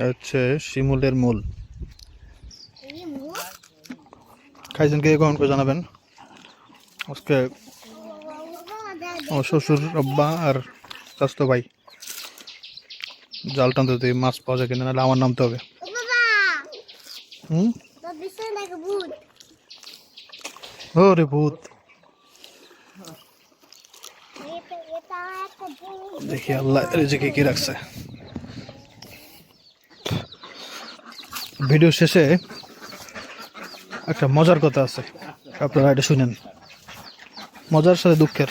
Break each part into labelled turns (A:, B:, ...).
A: হচ্ছে শিমুলের মূল। খাইছেন কে কখন করে জানাবেন। আজকে আমার শ্বশুর আব্বা আর স্বাস্থ্য ভাই জাল টানতে মাছ পাওয়া যায় কিনা, নাহলে আমার নামতে হবে। ও রে ভূত, দেখি আল্লাহ রেজেকে কি রাখছে। ভিডিও শেষে একটা মজার কথা আছে, আপনারা এটা শুনেন। মজার সাথে দুঃখের।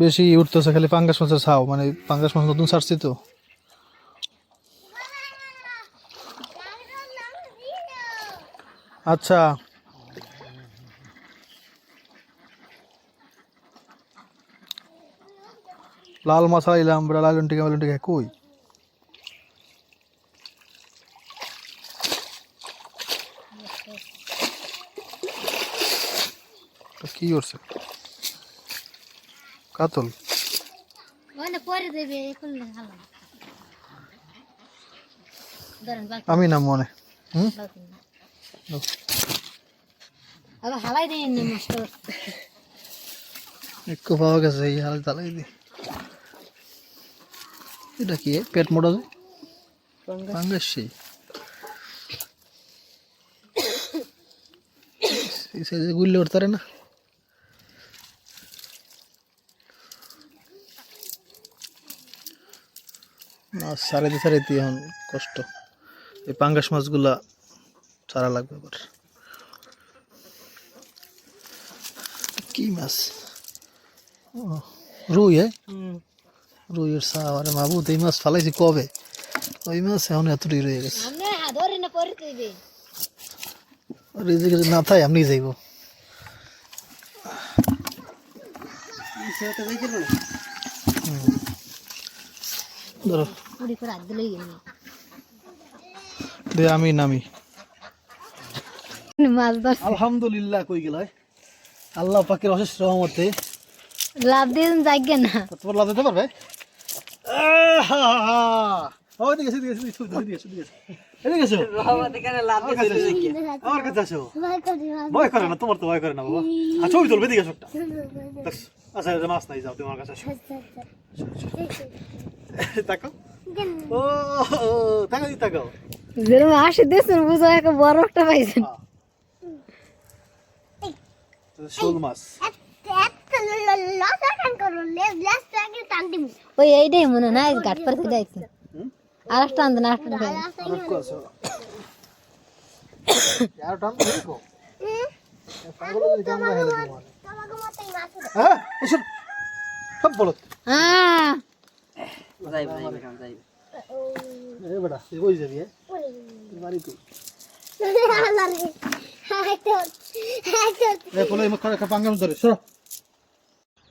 A: বেশি উঠতেছে খালি পাঙ্গাস মাছের ছাও, মানে পাঙ্গাস মাছ নতুন ছাড়ছি তো। আচ্ছা লাল মাছ আইলাম, লালন টিকা কই কি করছে? কাতল আমি না মনে একটু পাওয়া গেছে, এই হাল জ্বালাই দি। এটা কি পেট মোটা যায় পাঙ্গাস? সেই গুললে উঠতে না। মাছ সারাইতে এখন কষ্ট। এই পাঙ্গাস মাছগুলা ছাড়া লাগবে আবার। কি মাছ? রুই। রুইয়ের সাপ। আরে মাবুদ, এই মাছ ফালাইছি কবে? ওই মাছ এখন এতটাই রয়ে গেছে। না থাই আমি যাইব। আমি নামি। আলহামদুলিল্লাহ কই গেল আল্লাহ পাকের অশেষ রহমতে
B: লাভ দিয়ে যাইগে না।
A: তোমার লাভ দিতে পারবে? আমার কাছে আসো। ভয় করে না, তোমার তো ভয় করে না বাবা। ছবি তুলবে দিকে সবটা। আচ্ছা মাছ নাই, যাও তোমার কাছে আসো। তাকাও, ও তাকাও তাকাও।
B: যেরকম আসে দেশের বুঝো একটা বড় একটা পাইছেন।
A: শোল মাছ।
B: ওই এইটাই মনে না ঘাট পাড়তে যাইছে। আর একটা আনতে না একটা
A: সব বলো।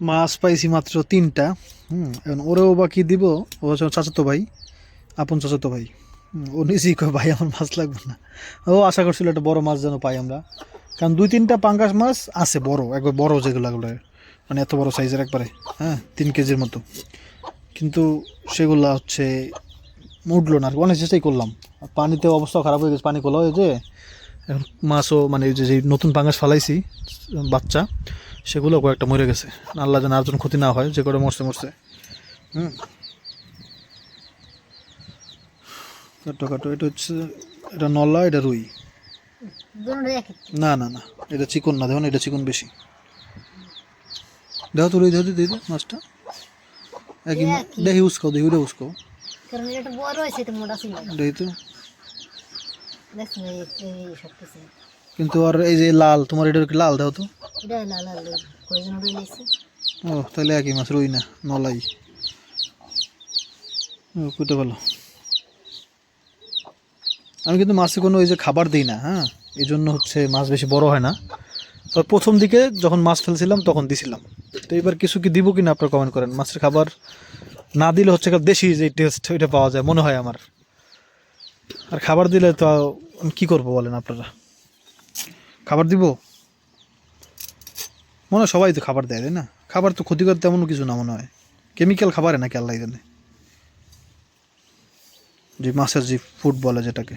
A: মাছ পাইছি মাত্র 3টা। এখন ওরেও বাকি দিব। ও চাচাতো ভাই, আপন চাচাতো ভাই। ও নিজেই কয় ভাই আমার মাছ লাগবে না। ও আশা করছিল একটা বড় মাছ যেন পাই আমরা, কারণ 2-3টা পাঙ্গাস মাছ আছে বড়, একবার বড় যেগুলো মানে এত বড় সাইজের একবারে, 3 কেজির মতো। কিন্তু সেগুলা হচ্ছে উঠলো না। অনেক চেষ্টাই করলাম, পানিতে অবস্থা খারাপ হয়ে গেছে। পানি খোলা হয়ে যে এখন মাছও মানে যে নতুন পাঙ্গাস ফালাইছি বাচ্চা, সেগুলো কয়েকটা মরে গেছে। আল্লাহ যেন আর জন্য ক্ষতি না হয়, যে করে মরছে। কাটো এটা হচ্ছে, এটা নলা, এটা রুই। না না না, এটা চিকন না, দেখুন এটা চিকন বেশি। দেখো তো রুই, দেখো মাছটা একই। দেখি উস্কাও, দেখি ওটা উস্কাও। দেখি তো। কিন্তু আর এই যে লাল, তোমার এটা লাল দাও তো। ও তাহলে একই মাছ, রুই না নলাই। কুটে ভালো। আমি কিন্তু মাছে কোনো ওই যে খাবার দিই না, এই জন্য হচ্ছে মাছ বেশি বড় হয় না। তো প্রথম দিকে যখন মাছ ফেলছিলাম তখন দিছিলাম। তো এবার কিছু কি দিব কিনা আপনারা কমেন্ট করেন। মাছের খাবার না দিলে হচ্ছে দেশি যে টেস্ট ওইটা পাওয়া যায় মনে হয় আমার। আর খাবার দিলে তো কি করবো বলেন আপনারা? খাবার দিব? মনে হয় সবাই তো খাবার দেয়, তাই না? খাবার তো ক্ষতিকর তেমন কিছু না মনে হয়, কেমিক্যাল খাবারে নাকি আল্লাহ জানে, যে মাছের যে ফুড বলে যেটাকে।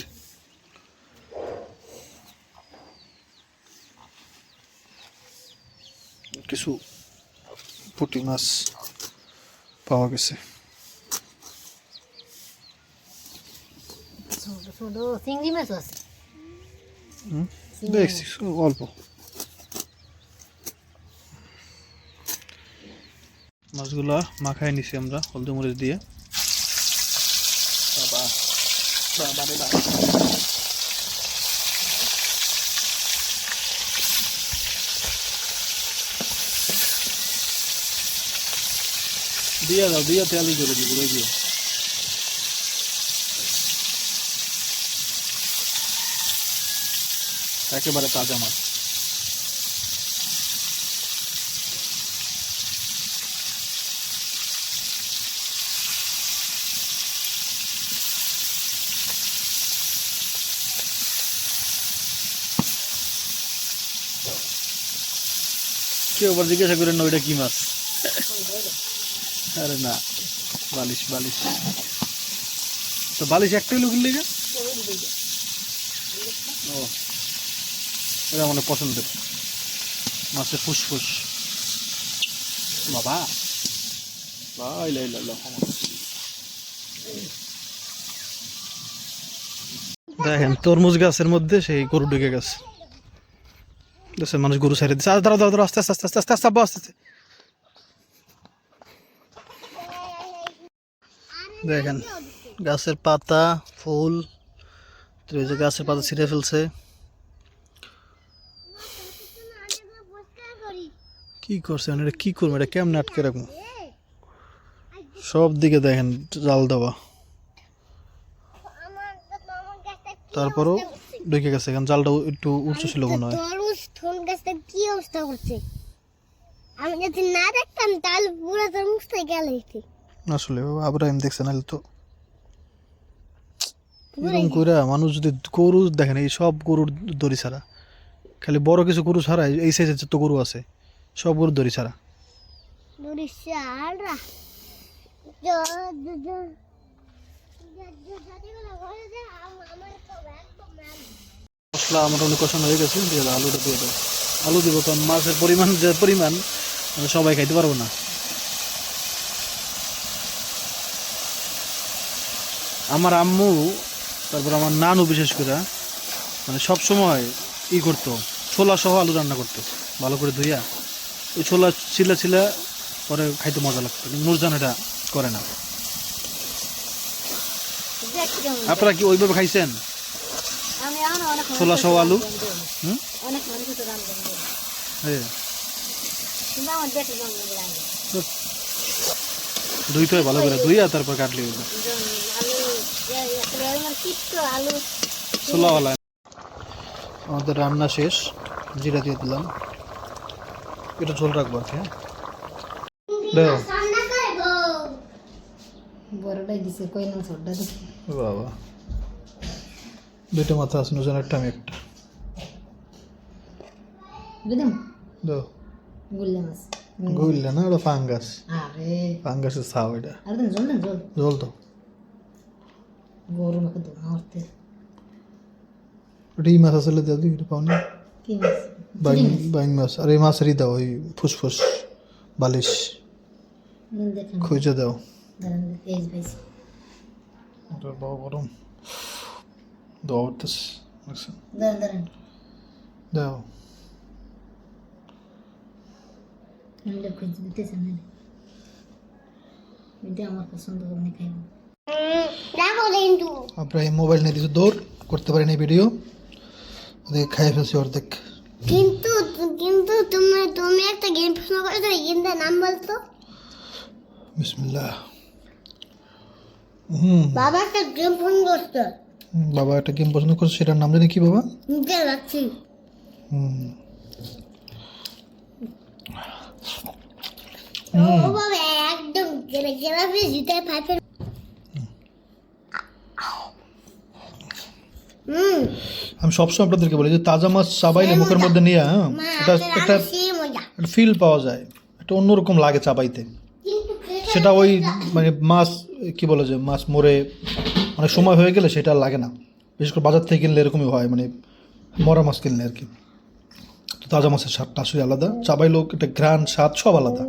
A: কিছু পুঁটি মাছ পাওয়া গেছে।
B: ছোট ছোট চিংড়ি মাছও আছে।
A: দেখছি অল্প মাছগুলা মাখায় নিছি আমরা হলদি মরিচ দিয়ে। বাবা বাবা রে বাবা। দিয়ে দাও, দিয়ে তেলই করে দিই পুরো দিয়ে। একেবারে তাজা মাছ। কেউ আবার জিজ্ঞাসা করেন না ওইটা কি মাছ? আরে না, বালিশ বালিশ। তো বালিশ একটাই লোকের লেগে? ও, এটা আমার পছন্দের মাছের ফুসফুস। বাবা দেখেন তরমুজ গাছের মধ্যে সেই গরু ঢুকে গেছে। দেশের মানুষ গরু ছেড়ে দিচ্ছে। দাঁড়া দাঁড়া দাঁড়া, আস্তে আস্তে আস্তে আস্তে আস্তে আস্তে আস্তে। দেখেন গাছের পাতা ফুল, তো এই যে গাছের পাতা ছিঁড়ে ফেলছে। কি করছেন এটা? কি করবো এটা? কেমন আটকে রাখবো? সব দিকে দেখেন জাল দেওয়া, তারপরও ঢুকে গেছে। এখন জালটা একটু উঁচু ছিল মনে হয়।
C: কি অবস্থা করছে, আমি যদি না দেখতাম তাহলে পুরো তরমুজটা গেল।
A: আসলে বাবা আব্রাহিম দেখছে, নাহলে তো এরকম করে মানুষ যদি গরু দেখেন, এই সব গরুর দড়ি ছাড়া, খালি বড় কিছু গরু ছাড়া এই সাইজের যত গরু আছে সব গরুর দড়ি ছাড়া। মশলা আমার অনেক কষানো হয়ে গেছে, দিয়ে দাও, আলুটা দিয়ে দাও। আলু দিব কারণ মাছের পরিমাণ যে পরিমাণ আমরা সবাই খাইতে পারবো না। আমার আম্মু, তারপর আমার নানু বিশেষ করে মানে সব সময় ই করতো, ছোলা সহ আলু রান্না করতো ভালো করে ধুইয়া। ওই ছোলা ছিলা ছিলা পরে খাইতে মজা লাগতো। নুরজান এটা করে না। আপনারা কি ওইভাবে খাইছেন ছোলা সহ আলু? হুম, হ্যাঁ, ধুইতে হয় ভালো করে, ধুইয়া তারপর কাটলি ওইটা ছোলাওয়ালা। আমাদের রান্না শেষ, জিরা দিয়ে দিলাম। এটা ঝোল রাখবো আর কি। হ্যাঁ দেখো
B: বড়টাই দিছে, কই না ছোটটা দিছে।
A: বাবা দুইটা মাথা আছে, নুজন একটা আমি একটা।
B: বুঝলাম
A: দাও।
B: গুল্লা মাছ।
A: গুইল্লা না, ওটা ফাঙ্গাস।
B: আরে
A: ফাঙ্গাসের ছাও এটা।
B: আর তুমি জল না জল
A: ঝোল তো
B: গরু মাকে তো মারতে।
A: ওটা ই মাছ আসলে দাও, দিই পাওনি।
B: কি মাছ?
A: বাইং বাইং মাছ। আর এই মাছেরই দাও, ওই ফুসফুস বালিশ
B: দেখেন
A: খুঁজে দাও।
B: দাঁড়ান এই পাইছি।
A: ওটা বাবা গরম দাও উঠতেছে।
B: দাঁড়ান দাঁড়ান
A: দাও।
B: আমি খুঁজে দিতেছি না, এটা আমার পছন্দ করে খাইব।
A: আপনার এই মোবাইল নিয়ে দিয়েছে দৌড় করতে পারেন এই ভিডিও, ওদের খাই ফেলছি অর্ধেক।
C: কিন্তু কিন্তু তুমি তুমি একটা গেম পছন্দ করছো, গেমটার নাম বলতো।
A: বিসমিল্লাহ।
C: বাবা একটা গেম পছন্দ করতো,
A: বাবা একটা গেম পছন্দ করছে, সেটার নাম জানি কি বাবা?
C: নিজে রাখছি। ও বাবা একদম গেলে গেলাপি জিতে ফাইফের
A: আমি সবসময় আপনাদেরকে বলি যে তাজা মাছ চাবাইলে মুখের মধ্যে নিয়ে এটা একটা
C: মজা
A: ফিল পাওয়া যায়, একটা অন্যরকম লাগে চাবাইতে। সেটা ওই মানে মাছ কি বলে যে মাছ মরে অনেক সময় হয়ে গেলে সেটা আর লাগে না। বিশেষ করে বাজার থেকে কিনলে এরকমই হয়, মানে মরা মাছ কিনলে আর কি। তো তাজা মাছের স্বাদটা আসলে আলাদা, চাবাইলেও এটা ঘ্রাণ স্বাদ সব আলাদা।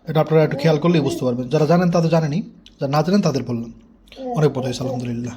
A: এটা আপনারা একটু খেয়াল করলেই বুঝতে পারবেন। যারা জানেন তাদের জানেনই, যারা না জানেন তাদের বললাম। অনেক বড় হয়েছে আলহামদুলিল্লাহ।